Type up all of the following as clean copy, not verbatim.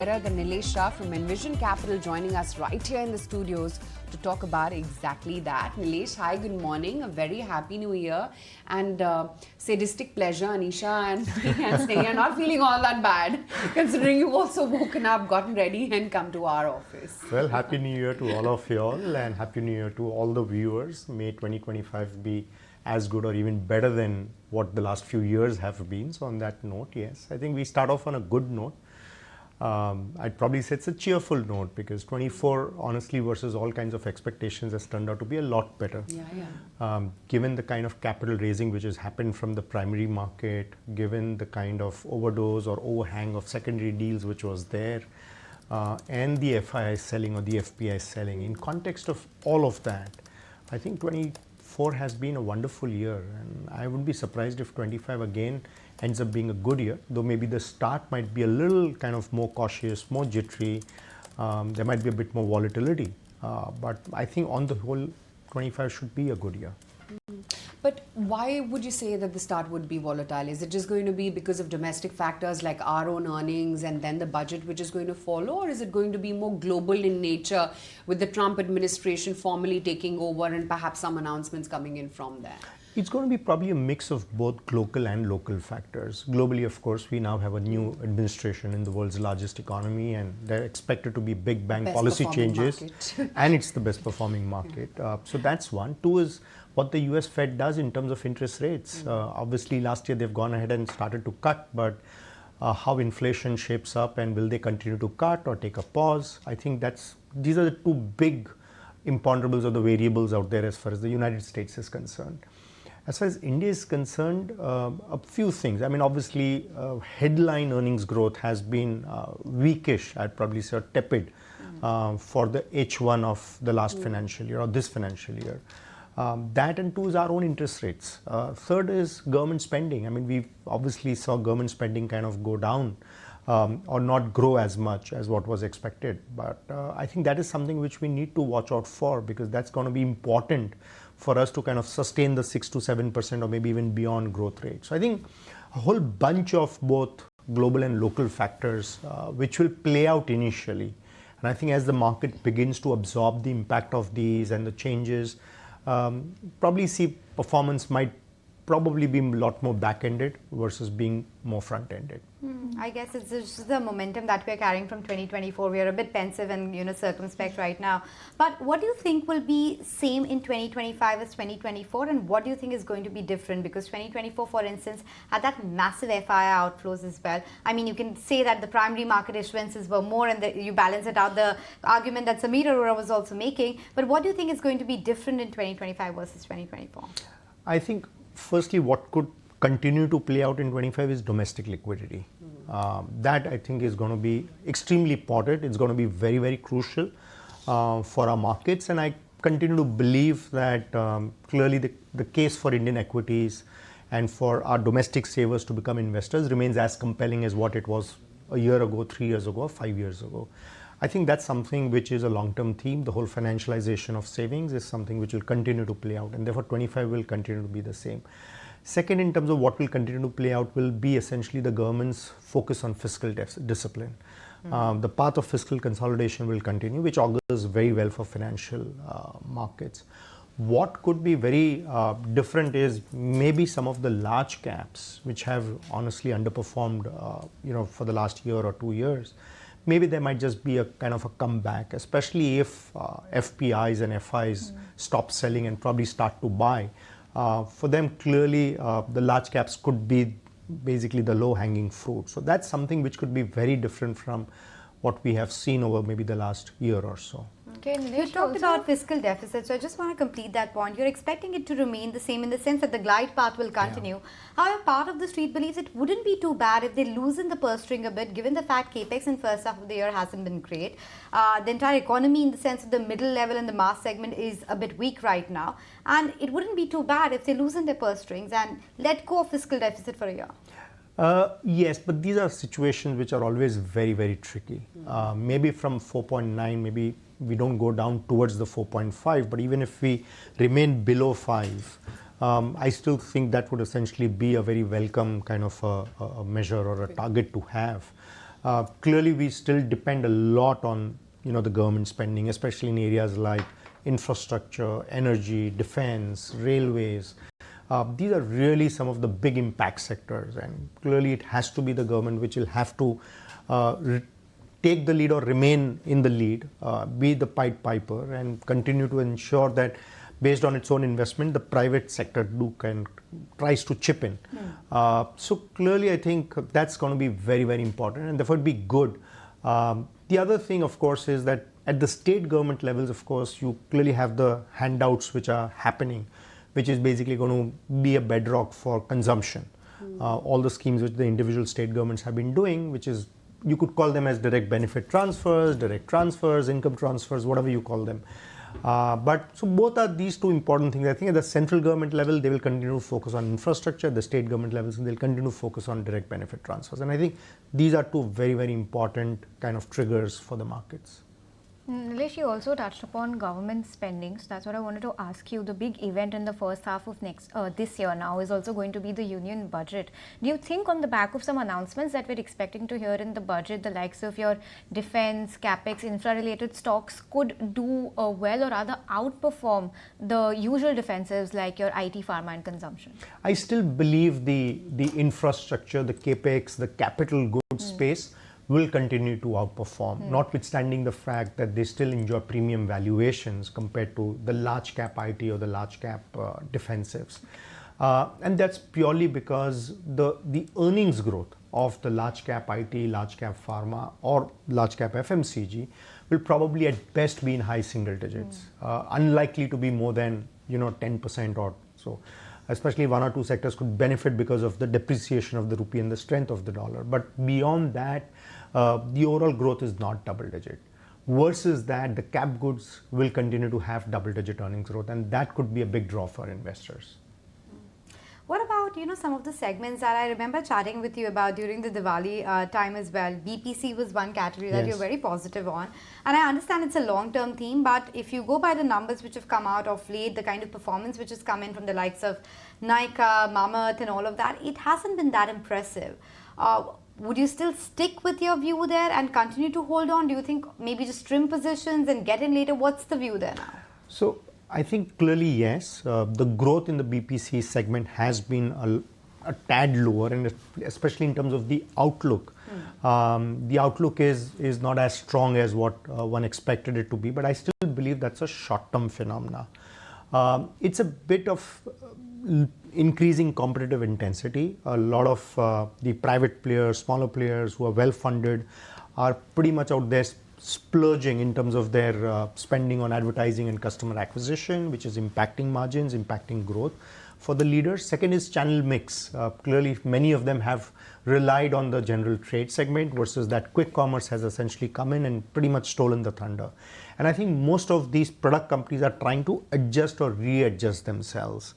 The Nilesh Shah from Envision Capital joining us right here in the studios to talk about exactly that. Nilesh, hi, good morning. A very happy new year and sadistic pleasure, Anisha and me and Sneha are not feeling all that bad considering you've also woken up, gotten ready and come to our office. Well, Happy New Year to all of you all and Happy New Year to all the viewers. May 2025 be as good or even better than what the last few years have been. So on that note, yes, I think we start off on a good note. I'd probably say it's a cheerful note because 24, honestly, versus all kinds of expectations has turned out to be a lot better. Given the kind of capital raising which has happened from the primary market, given the kind of overdose or overhang of secondary deals which was there, and the FII selling or the FPI selling. In context of all of that, I think 24 has been a wonderful year, and I wouldn't be surprised if 25 again ends up being a good year, though maybe the start might be a little kind of more cautious, more jittery. There might be a bit more volatility, but I think on the whole, 25 should be a good year. But why would you say that the start would be volatile? Is it just going to be because of domestic factors like our own earnings and then the budget which is going to follow, or is it going to be more global in nature with the Trump administration formally taking over and perhaps some announcements coming in from there? It's going to be probably a mix of both global and local factors. Globally, of course, we now have a new administration in the world's largest economy, and they're expected to be big bang policy changes. And it's the best performing market. So that's one. Two is what the US Fed does in terms of interest rates. Obviously, last year they've gone ahead and started to cut, but how inflation shapes up and will they continue to cut or take a pause? I think these are the two big imponderables or the variables out there as far as the United States is concerned. As far as India is concerned, a few things. I mean, obviously, headline earnings growth has been weakish, I'd probably say, or tepid for the H1 of the last financial year or this financial year. That and two is our own interest rates. Third is government spending. I mean, we obviously saw government spending kind of go down or not grow as much as what was expected. But I think that is something which we need to watch out for because that's going to be important for us to kind of sustain the 6 to 7% or maybe even beyond growth rate. So I think a whole bunch of both global and local factors which will play out initially. And I think as the market begins to absorb the impact of these and the changes, probably see performance might probably be a lot more back-ended versus being more front-ended. I guess it's just the momentum that we're carrying from 2024. We are a bit pensive and circumspect right now. But what do you think will be same in 2025 as 2024, and what do you think is going to be different? Because 2024, for instance, had that massive FII outflows as well. I mean, you can say that the primary market issuances were more, and you balance it out. The argument that Samir Arora was also making. But what do you think is going to be different in 2025 versus 2024? I think, firstly, what could continue to play out in 25 is domestic liquidity. That I think is going to be extremely important. It's going to be very, very crucial for our markets. And I continue to believe that clearly the case for Indian equities and for our domestic savers to become investors remains as compelling as what it was a year ago, 3 years ago, 5 years ago. I think that's something which is a long-term theme. The whole financialization of savings is something which will continue to play out, and therefore 25 will continue to be the same. Second, in terms of what will continue to play out will be essentially the government's focus on fiscal discipline. The path of fiscal consolidation will continue, which augurs very well for financial markets. What could be very different is maybe some of the large caps, which have honestly underperformed, for the last year or 2 years. Maybe there might just be a kind of a comeback, especially if FPIs and FIs stop selling and probably start to buy. For them, clearly, the large caps could be basically the low-hanging fruit. So that's something which could be very different from what we have seen over maybe the last year or so. Okay, you talked about fiscal deficit, so I just want to complete that point. You're expecting it to remain the same in the sense that the glide path will continue. Yeah. However, part of the street believes it wouldn't be too bad if they loosen the purse string a bit, given the fact capex in first half of the year hasn't been great. The entire economy in the sense of the middle level and the mass segment is a bit weak right now. And it wouldn't be too bad if they loosen their purse strings and let go of fiscal deficit for a year. Yes, but these are situations which are always very, very tricky. Maybe from 4.9, maybe we don't go down towards the 4.5, but even if we remain below 5, I still think that would essentially be a very welcome kind of a measure or a target to have. Clearly, we still depend a lot on the government spending, especially in areas like infrastructure, energy, defense, railways. These are really some of the big impact sectors, and clearly it has to be the government which will have to take the lead or remain in the lead, be the Pied Piper, and continue to ensure that based on its own investment, the private sector tries to chip in. So clearly, I think that's going to be very, very important, and therefore be good. The other thing, of course, is that at the state government levels, of course, you clearly have the handouts which are happening, which is basically going to be a bedrock for consumption. All the schemes which the individual state governments have been doing, which is, you could call them as direct benefit transfers, direct transfers, income transfers, whatever you call them. But so both are these two important things. I think at the central government level, they will continue to focus on infrastructure. The state government levels, they'll continue to focus on direct benefit transfers. And I think these are two very, very important kind of triggers for the markets. Nilesh, you also touched upon government spending. So that's what I wanted to ask you. The big event in the first half of this year now is also going to be the union budget. Do you think on the back of some announcements that we're expecting to hear in the budget, the likes of your defense, capex, infra-related stocks could do well or rather outperform the usual defensives like your IT, pharma and consumption? I still believe the infrastructure, the capex, the capital goods space will continue to outperform, notwithstanding the fact that they still enjoy premium valuations compared to the large cap IT or the large cap defensives. And that's purely because the earnings growth of the large cap IT, large cap pharma or large cap FMCG will probably at best be in high single digits, unlikely to be more than 10% or so. Especially one or two sectors could benefit because of the depreciation of the rupee and the strength of the dollar. But beyond that, the overall growth is not double digit. Versus that, the cap goods will continue to have double digit earnings growth, and that could be a big draw for investors. What about, some of the segments that I remember chatting with you about during the Diwali time as well? BPC was one category that you're very positive on. And I understand it's a long-term theme, but if you go by the numbers which have come out of late, the kind of performance which has come in from the likes of Nykaa, Mamaearth and all of that, it hasn't been that impressive. Would you still stick with your view there and continue to hold on? Do you think maybe just trim positions and get in later? What's the view there now? So I think clearly yes, the growth in the BPC segment has been a tad lower, and especially in terms of the outlook. The outlook is not as strong as what one expected it to be, but I still believe that's a short-term phenomena. It's a bit of increasing competitive intensity. A lot of the private players, smaller players who are well funded are pretty much out there splurging in terms of their spending on advertising and customer acquisition, which is impacting margins, impacting growth for the leaders. Second is channel mix. Clearly, many of them have relied on the general trade segment versus that quick commerce has essentially come in and pretty much stolen the thunder. And I think most of these product companies are trying to adjust or readjust themselves.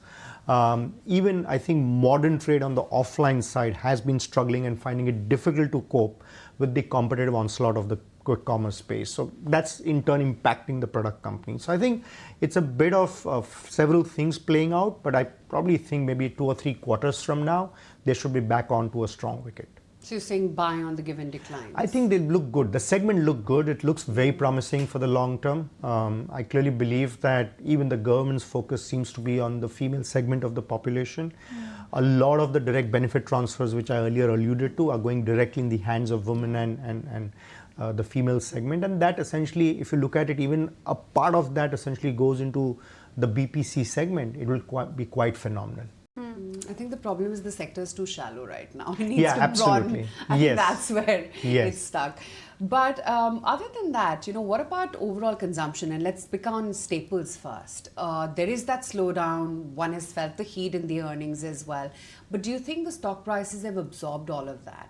Even I think modern trade on the offline side has been struggling and finding it difficult to cope with the competitive onslaught of the quick commerce space. So that's in turn impacting the product company. So I think it's a bit of several things playing out, but I probably think maybe 2 or 3 quarters from now, they should be back onto a strong wicket. So you're saying buy on the given declines? I think they look good. The segment look good. It looks very promising for the long term. I clearly believe that even the government's focus seems to be on the female segment of the population. A lot of the direct benefit transfers, which I earlier alluded to, are going directly in the hands of women and the female segment. And that essentially, if you look at it, even a part of that essentially goes into the BPC segment. It will be quite phenomenal. I think the problem is the sector is too shallow right now. It needs Yeah, to absolutely. broaden. I think that's where Yes. it's stuck. But other than that, what about overall consumption? And let's pick on staples first. There is that slowdown. One has felt the heat in the earnings as well. But do you think the stock prices have absorbed all of that?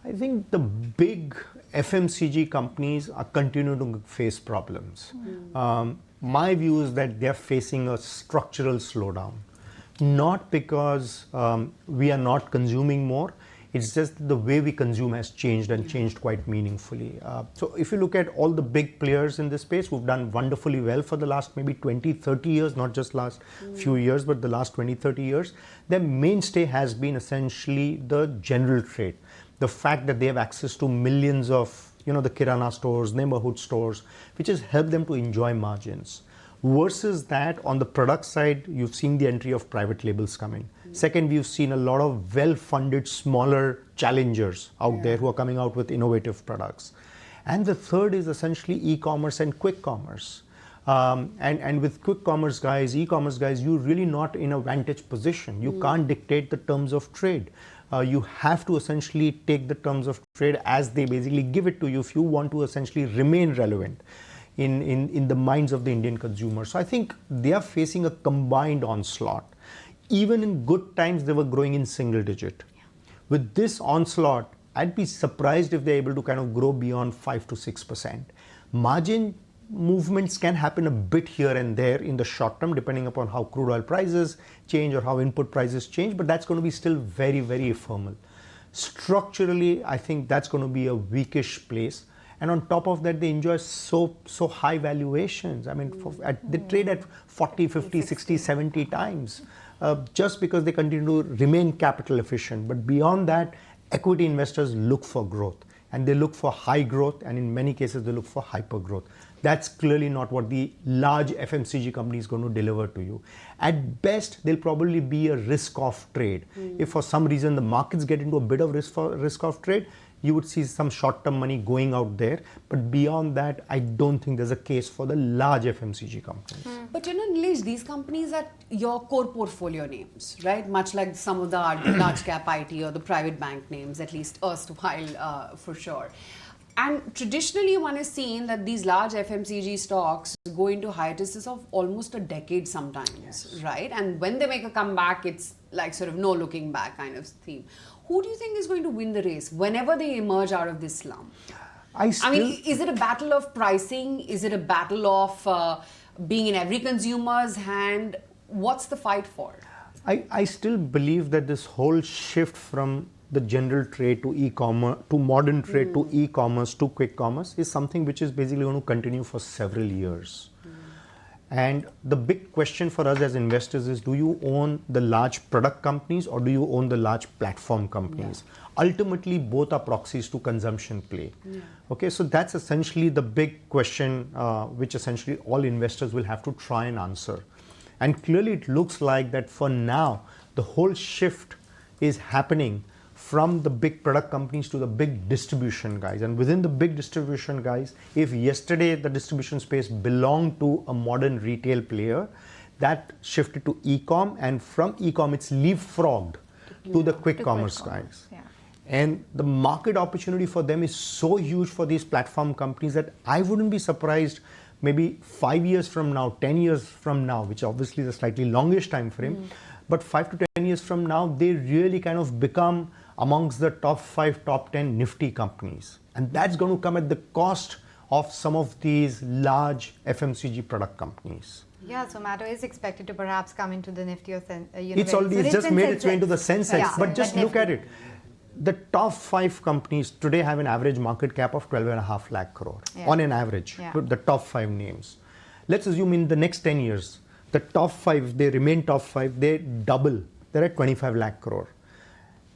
I think the big FMCG companies are continuing to face problems. My view is that they're facing a structural slowdown. Not because we are not consuming more, it's just the way we consume has changed and changed quite meaningfully. So if you look at all the big players in this space who've done wonderfully well for the last maybe 20, 30 years, not just last few years, but the last 20, 30 years, their mainstay has been essentially the general trade. the fact that they have access to millions of, the kirana stores, neighborhood stores, which has helped them to enjoy margins. Versus that, on the product side, you've seen the entry of private labels coming. Second, we've seen a lot of well-funded, smaller challengers out there who are coming out with innovative products. And the third is essentially e-commerce and quick commerce. And with quick commerce guys, e-commerce guys, you're really not in a vantage position. You can't dictate the terms of trade. You have to essentially take the terms of trade as they basically give it to you if you want to essentially remain relevant in the minds of the Indian consumer. So I think they are facing a combined onslaught. Even in good times, they were growing in single digit. With this onslaught, I'd be surprised if they're able to kind of grow beyond 5 to 6%. Margin movements can happen a bit here and there in the short term, depending upon how crude oil prices change or how input prices change, but that's going to be still very, very ephemeral. Structurally, I think that's going to be a weakish place. And on top of that, they enjoy so high valuations. I mean, they trade at 40, 50, 60, 70 times just because they continue to remain capital efficient. But beyond that, equity investors look for growth, and they look for high growth, and in many cases, they look for hyper growth. That's clearly not what the large FMCG company is going to deliver to you. At best, there'll probably be a risk-off trade. If for some reason the markets get into a bit of risk-off trade, you would see some short-term money going out there. But beyond that, I don't think there's a case for the large FMCG companies. But Nilesh, these companies are your core portfolio names, right? Much like some of the large cap IT or the private bank names, at least erstwhile for sure. And traditionally, one has seen that these large FMCG stocks go into hiatuses of almost a decade sometimes, right? And when they make a comeback, it's like sort of no looking back kind of theme. Who do you think is going to win the race whenever they emerge out of this slump? I mean, is it a battle of pricing? Is it a battle of being in every consumer's hand? What's the fight for? I still believe that this whole shift from the general trade to e-commerce, to modern trade, to e-commerce, to quick commerce is something which is basically going to continue for several years. And the big question for us as investors is, do you own the large product companies or do you own the large platform companies? Ultimately, both are proxies to consumption play. Okay, so that's essentially the big question which essentially all investors will have to try and answer. And clearly it looks like that for now, the whole shift is happening from the big product companies to the big distribution guys. And within the big distribution guys, if yesterday the distribution space belonged to a modern retail player, that shifted to e-com, and from e-com it's leapfrogged to the quick commerce guys. And the market opportunity for them is so huge for these platform companies that I wouldn't be surprised maybe 5 years from now, 10 years from now, which obviously is a slightly longish time frame, but 5 to 10 years from now, they really kind of become amongst the top 5, top 10 nifty companies. And that's going to come at the cost of some of these large FMCG product companies. Yeah, Zomato is expected to perhaps come into the Nifty or it's just made its way into the Sensex, but just look at it. The top 5 companies today have an average market cap of 12.5 lakh crore on an average, the top 5 names. Let's assume in the next 10 years, the top 5, they remain top 5, they double, they're at 25 lakh crore.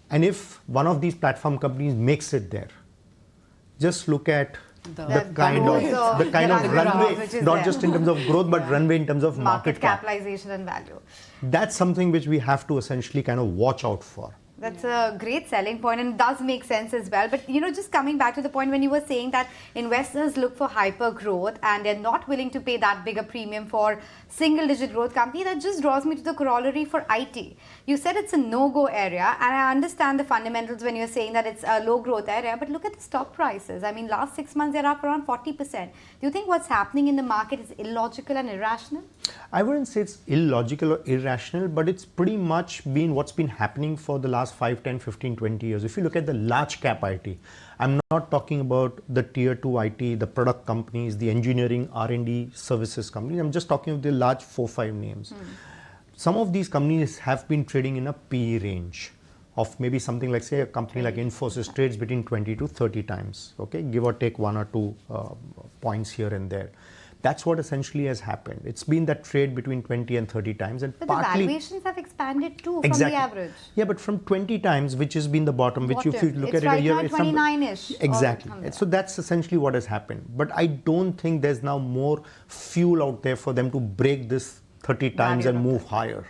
And if one of these platform companies makes it there, just look at the kind of runway, not just in terms of growth, but runway in terms of market capitalization and value. That's something which we have to essentially kind of watch out for. That's a great selling point, and it does make sense as well. But just coming back to the point when you were saying that investors look for hyper growth and they're not willing to pay that bigger premium for single digit growth company, that just draws me to the corollary for IT. You said it's a no-go area, and I understand the fundamentals when you're saying that it's a low growth area, but look at the stock prices. I mean, last 6 months they're up around 40%. Do you think what's happening in the market is illogical and irrational? I wouldn't say it's illogical or irrational, but it's pretty much been what's been happening for the last 5, 10, 15, 20 years. If you look at the large cap IT, I'm not talking about the tier 2 IT, the product companies, the engineering R&D services companies. I'm just talking of the large 4, 5 names. Some of these companies have been trading in a PE range of maybe something like, say, a company like Infosys trades between 20 to 30 times, okay, give or take 1 or 2 points here and there. That's what essentially has happened. It's been that trade between 20 and 30 times. And But partly, the valuations have expanded too exactly, from the average. Yeah, but from 20 times, which has been the bottom, which if you look It's at right it a year, now it's from- 29-ish. Exactly. So that's essentially what has happened. But I don't think there's now more fuel out there for them to break this 30 times and move higher.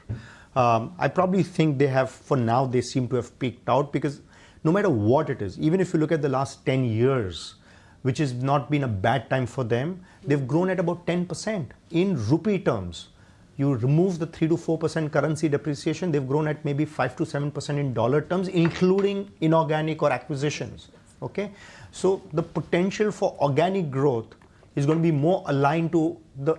I probably think they have, for now, they seem to have peaked out, because no matter what it is, even if you look at the last 10 years, which has not been a bad time for them, they've grown at about 10% in rupee terms. You remove the 3 to 4% currency depreciation, they've grown at maybe 5 to 7% in dollar terms, including inorganic or acquisitions. Okay, so the potential for organic growth is going to be more aligned to the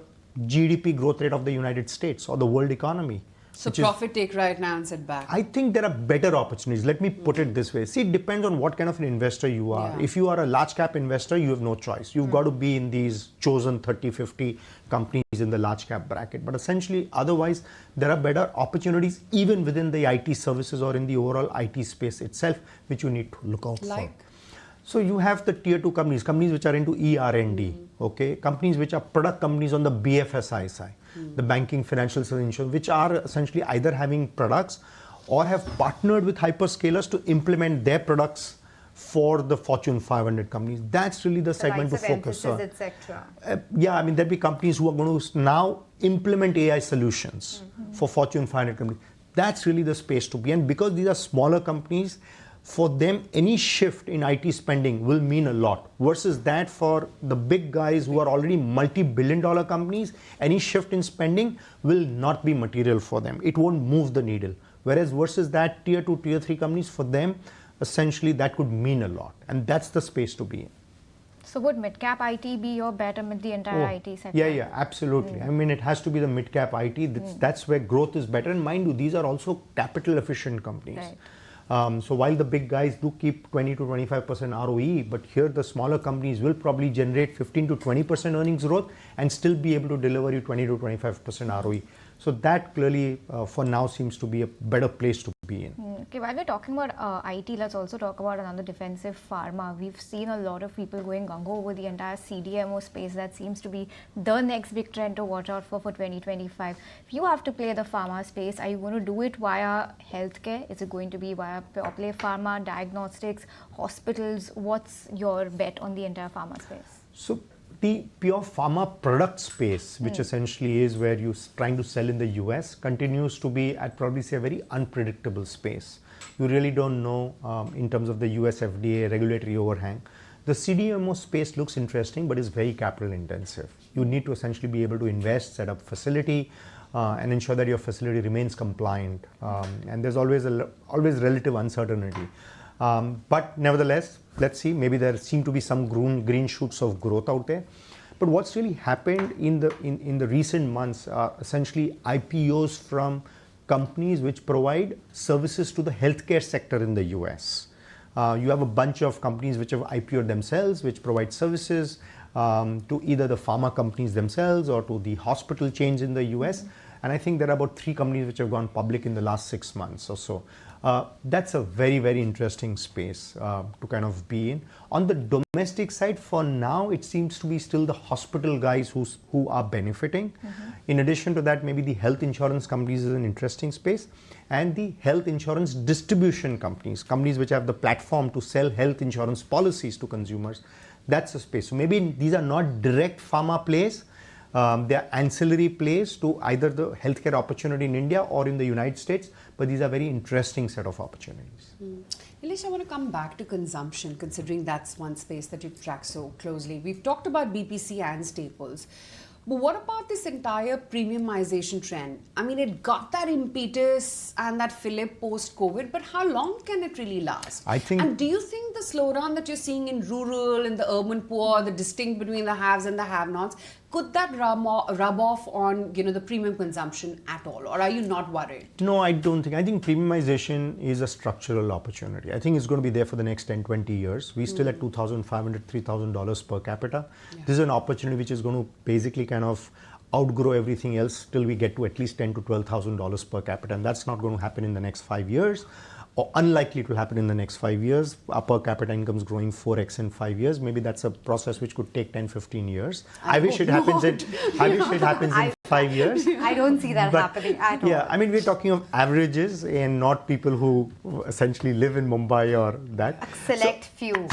GDP growth rate of the United States or the world economy. So profit take right now and sit back. I think there are better opportunities. Let me put it this way. See, it depends on what kind of an investor you are. Yeah. If you are a large cap investor, you have no choice. You've got to be in these chosen 30, 50 companies in the large cap bracket. But essentially, otherwise, there are better opportunities even within the IT services or in the overall IT space itself, which you need to look out for. So you have the tier 2 companies, companies which are into ER&D, okay, companies which are product companies on the BFSI side, the banking, financial services, which are essentially either having products or have partnered with hyperscalers to implement their products for the Fortune 500 companies. That's really the segment to focus on. Yeah, I mean, there'll be companies who are going to now implement AI solutions for Fortune 500 companies. That's really the space to be. And because these are smaller companies, for them, any shift in IT spending will mean a lot, versus that for the big guys who are already multi-billion-dollar companies, any shift in spending will not be material for them. It won't move the needle. Whereas versus that tier 2, tier 3 companies, for them, essentially that could mean a lot. And that's the space to be in. So would mid-cap IT be your bet amid the entire IT sector? Yeah, absolutely. I mean, it has to be the mid-cap IT. That's where growth is better. And mind you, these are also capital-efficient companies. Right. So while the big guys do keep 20 to 25% ROE, but here the smaller companies will probably generate 15 to 20% earnings growth and still be able to deliver you 20 to 25% ROE. So that clearly for now seems to be a better place to be in. Okay, while we're talking about IT, let's also talk about another defensive pharma. We've seen a lot of people going gung-ho over the entire CDMO space. That seems to be the next big trend to watch out for 2025. If you have to play the pharma space, are you going to do it via healthcare? Is it going to be via pure play pharma, diagnostics, hospitals? What's your bet on the entire pharma space? So the pure pharma product space, which essentially is where you're trying to sell in the US, continues to be, I'd probably say, a very unpredictable space. You really don't know in terms of the US FDA regulatory overhang. The CDMO space looks interesting, but is very capital intensive. You need to essentially be able to invest, set up facility, and ensure that your facility remains compliant. And there's always relative uncertainty. But nevertheless, let's see, maybe there seem to be some green shoots of growth out there. But what's really happened in the recent months are essentially IPOs from companies which provide services to the healthcare sector in the US. You have a bunch of companies which have IPO'd themselves, which provide services to either the pharma companies themselves or to the hospital chains in the US. And I think there are about 3 companies which have gone public in the last 6 months or so. That's a very, very interesting space to kind of be in. On the domestic side, for now, it seems to be still the hospital guys who are benefiting. In addition to that, maybe the health insurance companies is an interesting space, and the health insurance distribution companies, companies which have the platform to sell health insurance policies to consumers. That's a space. So maybe these are not direct pharma plays. They are ancillary plays to either the healthcare opportunity in India or in the United States, but these are very interesting set of opportunities. Nilesh, I want to come back to consumption, considering that's one space that you track so closely. We've talked about BPC and staples. But what about this entire premiumization trend? I mean, it got that impetus and that fillip post-COVID, but how long can it really last? And do you think the slowdown that you're seeing in rural, in the urban poor, the distinct between the haves and the have-nots, could that rub off on the premium consumption at all, or are you not worried? No, I don't think. I think premiumization is a structural opportunity. I think it's going to be there for the next 10, 20 years. We're still at $2,500, $3,000 per capita. Yeah. This is an opportunity which is going to basically kind of outgrow everything else till we get to at least $10,000 to $12,000 per capita, and that's not going to happen in the next 5 years. or unlikely it will happen in the next 5 years. Our per capita income is growing 4x in 5 years. Maybe that's a process which could take 10, 15 years. I wish it happens in 5 years. I don't see that happening at all. Yeah, I mean, we're talking of averages and not people who essentially live in Mumbai or that. A select few.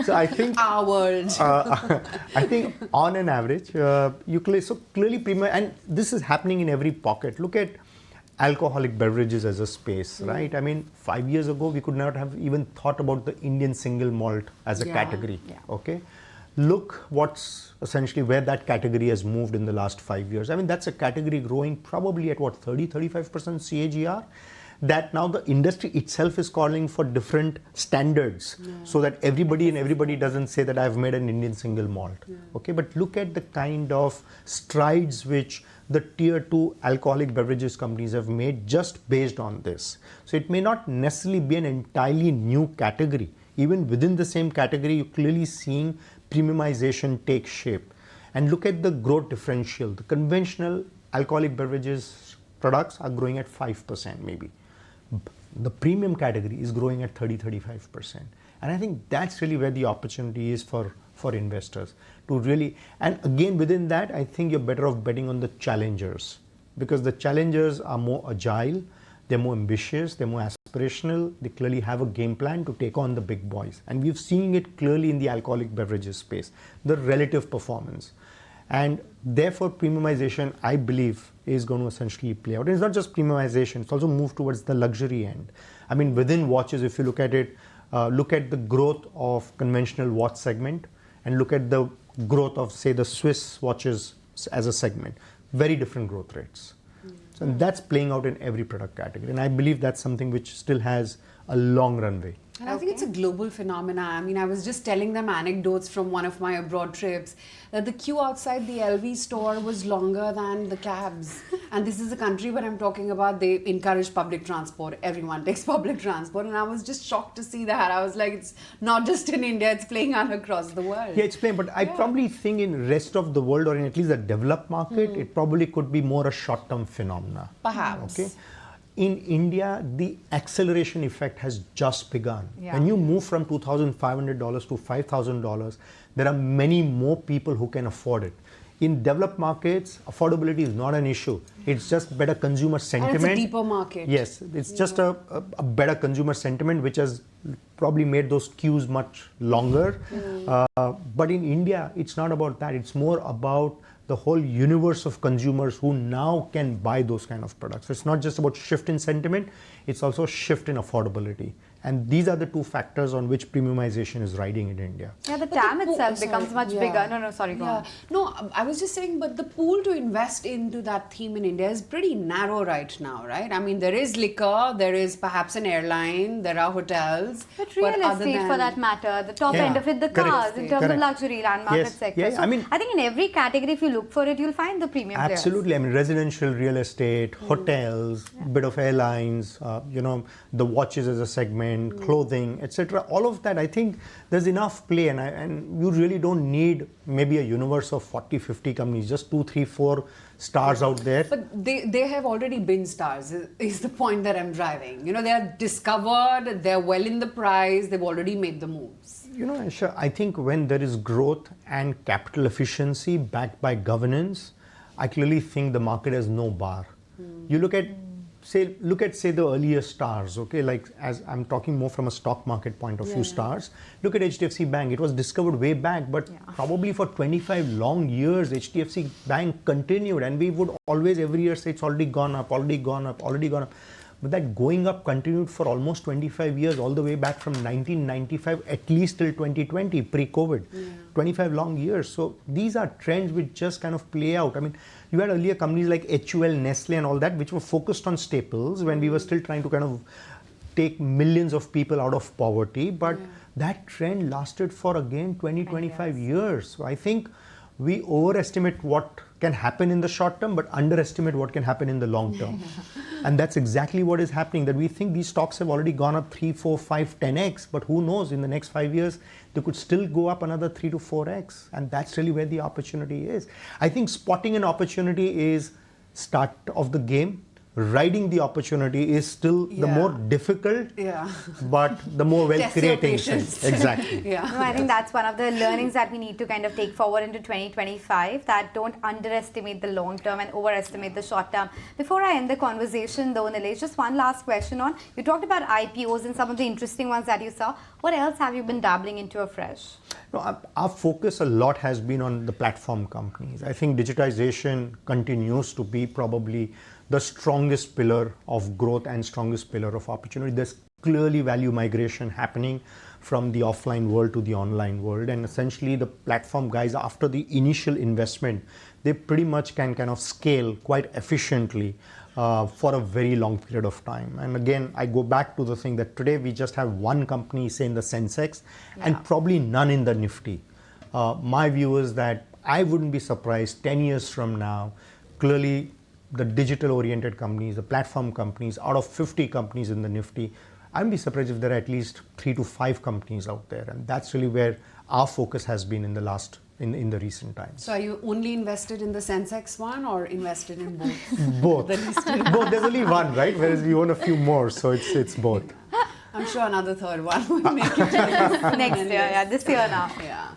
So I think Our world. I think on an average, clearly premium, and this is happening in every pocket. Look at alcoholic beverages as a space, right? I mean, 5 years ago, we could not have even thought about the Indian single malt as a category, okay? Look what's essentially where that category has moved in the last 5 years. I mean, that's a category growing probably at what, 35% CAGR? That now the industry itself is calling for different standards so that everybody doesn't say that I've made an Indian single malt. Okay, but look at the kind of strides which the tier 2 alcoholic beverages companies have made just based on this. So it may not necessarily be an entirely new category. Even within the same category, you're clearly seeing premiumization take shape. And look at the growth differential. The conventional alcoholic beverages products are growing at 5% maybe. The premium category is growing at 30-35%. And I think that's really where the opportunity is for investors to really, and again within that, I think you're better off betting on the challengers, because the challengers are more agile, they're more ambitious, they're more aspirational, they clearly have a game plan to take on the big boys. And we've seen it clearly in the alcoholic beverages space, the relative performance. And therefore, premiumization, I believe, is going to essentially play out. And it's not just premiumization, it's also moved towards the luxury end. I mean, within watches, if you look at it, look at the growth of conventional watch segment and look at the growth of, say, the Swiss watches as a segment. Very different growth rates. So, and that's playing out in every product category. And I believe that's something which still has a long runway. And I think it's a global phenomena. I mean, I was just telling them anecdotes from one of my abroad trips that the queue outside the LV store was longer than the cabs. And this is a country where I'm talking about, they encourage public transport. Everyone takes public transport. And I was just shocked to see that. I was like, it's not just in India, it's playing out across the world. Yeah, it's playing. But I probably think in rest of the world, or in at least the developed market, it probably could be more a short-term phenomena. Perhaps. Okay. In India, the acceleration effect has just begun. Yeah. When you move from $2,500 to $5,000, there are many more people who can afford it. In developed markets, affordability is not an issue. It's just better consumer sentiment. And it's a deeper market. Yes, it's just a better consumer sentiment which has probably made those queues much longer. But in India, it's not about that. It's more about the whole universe of consumers who now can buy those kind of products. So it's not just about shift in sentiment, it's also shift in affordability. And these are the two factors on which premiumization is riding in India. Yeah, the TAM itself becomes much bigger. No, sorry, go on. No, I was just saying, but the pool to invest into that theme in India is pretty narrow right now, right? I mean, there is liquor, there is perhaps an airline, there are hotels. But real estate, for that matter, the top end of it, the cars, in terms of luxury, land market sector. Yeah, so I think in every category, if you look for it, you'll find the premium players. Absolutely. I mean, residential real estate, hotels, bit of airlines, the watches as a segment, clothing, etc. All of that, I think there's enough play, and you really don't need maybe a universe of 40, 50 companies, just 2, 3, 4 stars out there. But they have already been stars, is the point that I'm driving. They are discovered, they're well in the price, they've already made the moves. Aisha, I think when there is growth and capital efficiency backed by governance, I clearly think the market has no bar. You look at say the earlier stars, okay, like as I'm talking more from a stock market point of view, stars. Look at HDFC Bank. It was discovered way back, but probably for 25 long years, HDFC Bank continued, and we would always every year say it's already gone up, already gone up, already gone up. But that going up continued for almost 25 years, all the way back from 1995, at least till 2020, pre-COVID. 25 long years. So these are trends which just kind of play out. I mean, you had earlier companies like HUL, Nestle and all that, which were focused on staples when we were still trying to kind of take millions of people out of poverty. But that trend lasted for, again, 20, 25 years. So I think we overestimate what can happen in the short term, but underestimate what can happen in the long term. And that's exactly what is happening, that we think these stocks have already gone up 3, 4, 5, 10x, but who knows, in the next 5 years, they could still go up another 3 to 4x. And that's really where the opportunity is. I think spotting an opportunity is start of the game. riding the opportunity is still the more difficult, but the more wealth creating. Exactly. No, I think that's one of the learnings that we need to kind of take forward into 2025, that don't underestimate the long term and overestimate the short term. Before I end the conversation though, Nilesh, just one last question on, you talked about IPOs and some of the interesting ones that you saw. What else have you been dabbling into afresh? No, our focus a lot has been on the platform companies. I think digitization continues to be probably the strongest pillar of growth and strongest pillar of opportunity. There's clearly value migration happening from the offline world to the online world, and essentially the platform guys, after the initial investment, they pretty much can kind of scale quite efficiently for a very long period of time. And again, I go back to the thing that today we just have one company, say in the Sensex, and probably none in the Nifty. My view is that I wouldn't be surprised 10 years from now, clearly the digital oriented companies, the platform companies, out of 50 companies in the Nifty, I'd be surprised if there are at least 3 to 5 companies out there. And that's really where our focus has been in the recent times. So are you only invested in the Sensex one or invested in both? Both. Both. There's only one, right? Whereas we own a few more, so it's both. I'm sure another third one will make it to Next year, this year now. Yeah.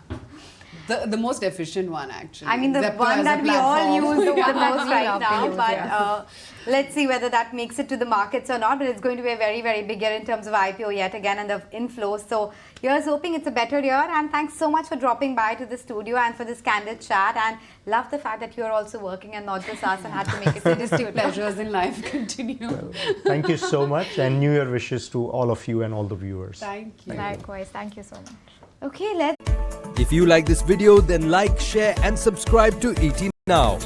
The most efficient one, actually. I mean, the Zepto one as a that we all platform. use the Yeah. most right Love to now. use, But let's see whether that makes it to the markets or not. But it's going to be a very, very big year in terms of IPO yet again and the inflows. So here's hoping it's a better year. And thanks so much for dropping by to the studio and for this candid chat. And love the fact that you're also working and not just us and had to make it Sadistic pleasures in life continue. Well, thank you so much, and New Year wishes to all of you and all the viewers. Thank you. Likewise, thank you so much. Okay, let's. If you like this video, then like, share and subscribe to ET Now.